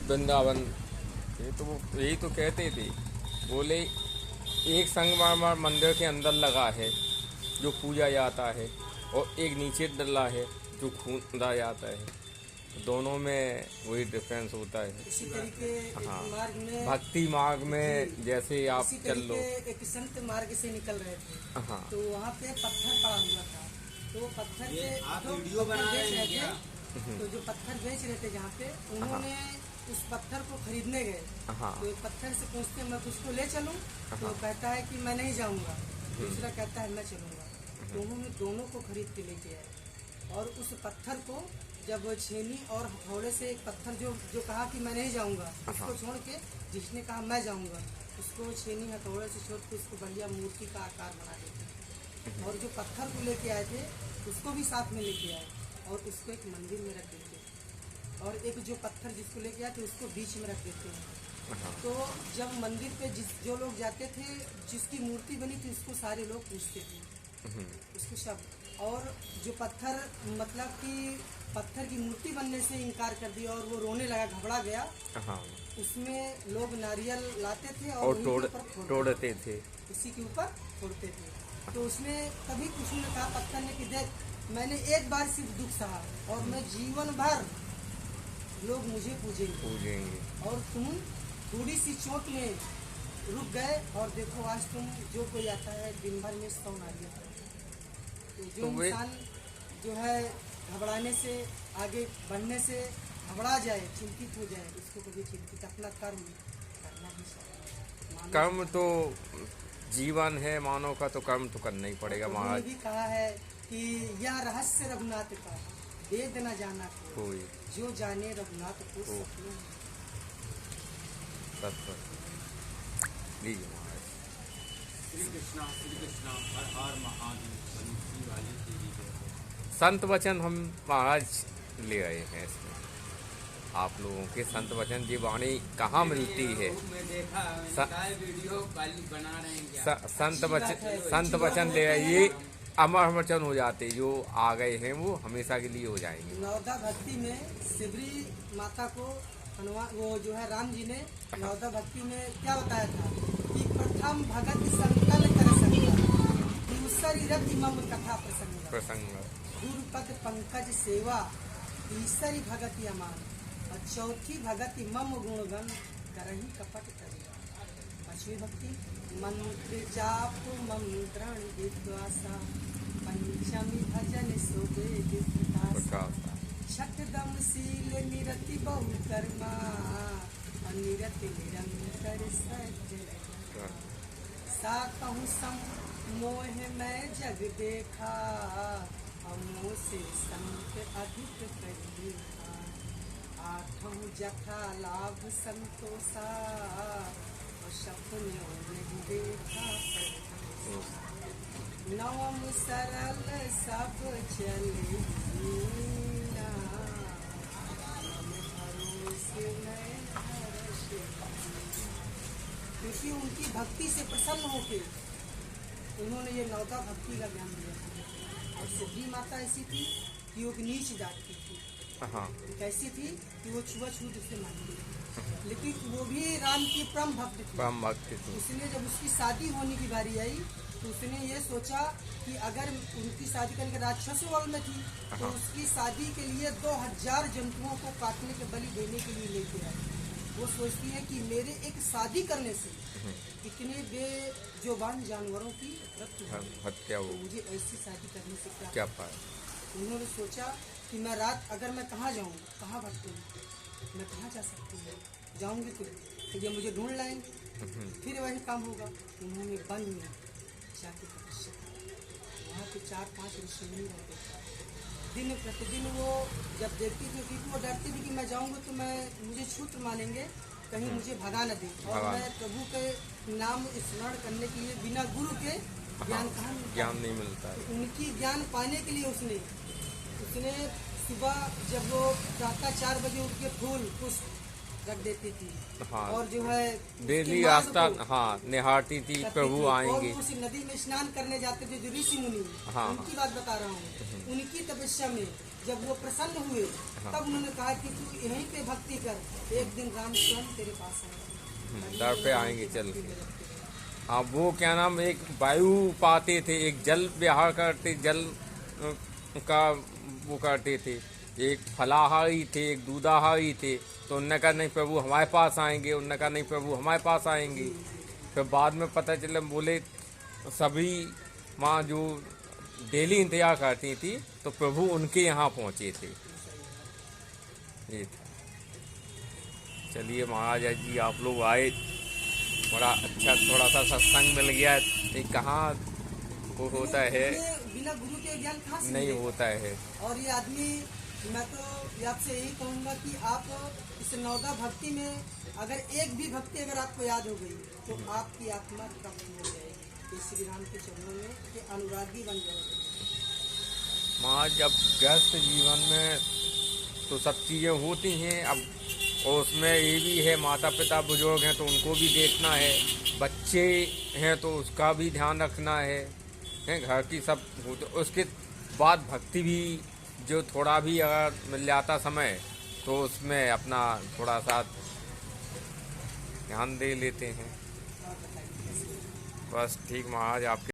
वृंदावन। ये तो वो यही तो कहते थे, बोले एक संगमरमर मंदिर के अंदर लगा है जो पूजा जाता है, और एक नीचे डला है जो खूंदा जाता है। दोनों में वही डिफरेंस होता है। इसी तरीके हाँ, मार्ग में भक्ति मार्ग में जैसे आप इसी चल लो। तरीके एक संत मार्ग से निकल रहे थे, हाँ, तो वहाँ पे पत्थर पड़ा हुआ था। तो पत्थर ये से आप जो वीडियो पत्थर बना बेच रहे रहे हैं थे, क्या? तो जो पत्थर बेच रहे थे जहाँ पे, उन्होंने उस पत्थर को खरीदने गए। हाँ, तो एक पत्थर से पूछते मैं उसको ले चलूँ, तो हाँ। कहता है कि मैं नहीं जाऊँगा, दूसरा कहता है मैं चलूँगा। तो उन्होंने दोनों को खरीद के लेके आए, और उस पत्थर को जब छेनी और हथौड़े से एक पत्थर जो कहा कि मैं नहीं जाऊँगा, उसको छोड़ के जिसने कहा मैं जाऊँगा, उसको छेनी हथौड़े से छोड़ के उसको बढ़िया मूर्ति का आकार बना देते। और जो पत्थर को लेके आए थे उसको भी साथ में लेके आए, और उसको एक मंदिर में रख देते, और एक जो पत्थर जिसको लेके आए थे उसको बीच में रख देते हैं। तो जब मंदिर पे जो लोग जाते थे, जिसकी मूर्ति बनी थी उसको सारे लोग पूछते थे उसको शब्द। और जो पत्थर मतलब कि पत्थर की मूर्ति बनने से इनकार कर दिया और वो रोने लगा, घबरा गया। हाँ, उसमें लोग नारियल लाते थे और उनके ऊपर तोड़ते थे। उसी के ऊपर फोड़ते थे। तो उसने कभी कुछ ने कहा पत्थर ने कि देख, मैंने एक बार सिर्फ दुख सहा और मैं जीवन भर लोग मुझे पूजेंगे, और तुम थोड़ी सी चोट में रुक गए, और देखो आज तुम जो कोई आता है दिन भर में 100 नारियल। तो जो इंसान जो है घबराने से, आगे बढ़ने से घबरा जाए, चिंतित हो जाए, उसको कभी चिंतित अपना कर्म करना ही चाहिए। कर्म तो जीवन है मानव का, तो कर्म तो करना ही पड़ेगा। महाराज भी कहा है कि यह रहस्य रघुनाथ का, वेद न जाना कोई, जो जाने रघुनाथ को सपने। लीजिए महाराज। श्री कृष्णा हर हर महादेव। बंसी वाले की जय। संत वचन हम महाराज ले आए हैं इसमें। आप लोगों के संत वचन की वाणी कहाँ मिलती है? मैं देखा, मैंने कहा वीडियो बना रहे हैं क्या? संत वचन ले आइए, अमर वचन हो जाते, जो आ गए हैं वो हमेशा के लिए हो जाएंगे। नवदा भक्ति में शिवरी माता को वो जो है राम जी ने नवदा भक्ति में क्या बताया था कि प्रथम भगत संकल कर संग, दूसरी रति मम कथा प्रसंग, गुरुपद पंकज सेवा, तीसरी भगति अमान, और चौथी भगति मम गुणगन करही कपट करेगा। पांचवी भक्ति मंत्र जाप मंत्रण विद्वासा, पंचमी भजन सोबे प्रकाशा, छठदम शील निरति बहु कर्मा, निरति निरंतर सज्जन, सातहु सम मोह में जग देखा, हमों से संत अधिक कही, आठों जथा लाभ संतोषा, और सपनों नहीं देखा। नवम सरल सब चले क्योंकि उनकी भक्ति से प्रसन्न होकर उन्होंने ये नवदा भक्ति का ज्ञान दिया। और सिद्धि माता ऐसी थी कि वो नीच जात की थी। कैसी थी कि वो छुआछूत से मानती, लेकिन वो भी राम की परम भक्त थी। उसने जब उसकी शादी होने की बारी आई तो उसने ये सोचा कि अगर उनकी शादी करने के राक्षसों वाल में थी, तो उसकी शादी के लिए 2000 जंतुओं को काटने के बलि देने के लिए लेके आई। वो सोचती है कि मेरे एक शादी करने से इतने बेजुबान जानवरों की हत्या हो, मुझे ऐसी शादी करने से क्या फायदा। उन्होंने सोचा कि मैं रात अगर मैं कहाँ जाऊँ, कहाँ भटकूँ, मैं कहाँ जा सकती हूँ, जाऊँगी तो ये मुझे ढूंढ लाएंगे, फिर वही काम होगा। उन्होंने वन में जाके तपस्या की। वहाँ पे 4-5 ऋषि नहीं रहते। दिन प्रतिदिन वो जब देखती थी, क्योंकि वो डरती थी कि मैं जाऊँगी तो मुझे छूत्र मानेंगे, कहीं मुझे भगा न दे, और मैं प्रभु के नाम स्मरण करने के लिए बिना गुरु के ज्ञान नहीं मिलता है। तो उनकी ज्ञान पाने के लिए उसने सुबह जब वो प्रातः 4 बजे उठ के फूल पुष्प रख देती थी, और जो है डेली आस्था निहारती थी प्रभु आएंगे। और उस नदी में स्नान करने जाते थे जो ऋषि मुनि, उनकी बात बता रहा हूँ। उनकी तपस्या में जब वो प्रसन्न हुए तब उन्होंने कहा कि तू यहीं पे भक्ति कर, एक दिन राम स्वयं तेरे पास आएंगे, दर पे आएंगे चल के। हाँ, वो क्या नाम, एक वायु पाते थे, एक जल विहार करते, जल का वो करते थे, एक फलाहारी थे, एक दूधाहारी थे। तो उनने कहा नहीं प्रभु हमारे पास आएंगे, उनने कहा नहीं प्रभु हमारे पास आएंगे। फिर बाद में पता चला, बोले सभी माँ जो डेली इंतजार करती थी तो प्रभु उनके यहाँ पहुँचे थे। ये था। चलिए महाराज जी आप लोग आए, बड़ा अच्छा थोड़ा सा सत्संग मिल गया। ये कहाँ वो होता है, बिना गुरु के ज्ञान कहाँ से नहीं मिलेगा? होता है। और ये आदमी, मैं तो आपसे यही कहूँगा कि आप इस नवदा भक्ति में अगर एक भी भक्ति अगर आपको याद हो गई तो आपकी आत्मा तृप्त हो जाएगी, ये श्री राम के चरणों में ये अनुरागी बन जाएगी। माँ जब व्यस्त जीवन में तो सब चीज़ें होती हैं, अब और उसमें ये भी है माता पिता बुजुर्ग हैं तो उनको भी देखना है, बच्चे हैं तो उसका भी ध्यान रखना है, घर की सब होते। उसके बाद भक्ति भी जो थोड़ा भी अगर मिल जाता समय तो उसमें अपना थोड़ा सा ध्यान दे लेते हैं। बस ठीक महाराज आपके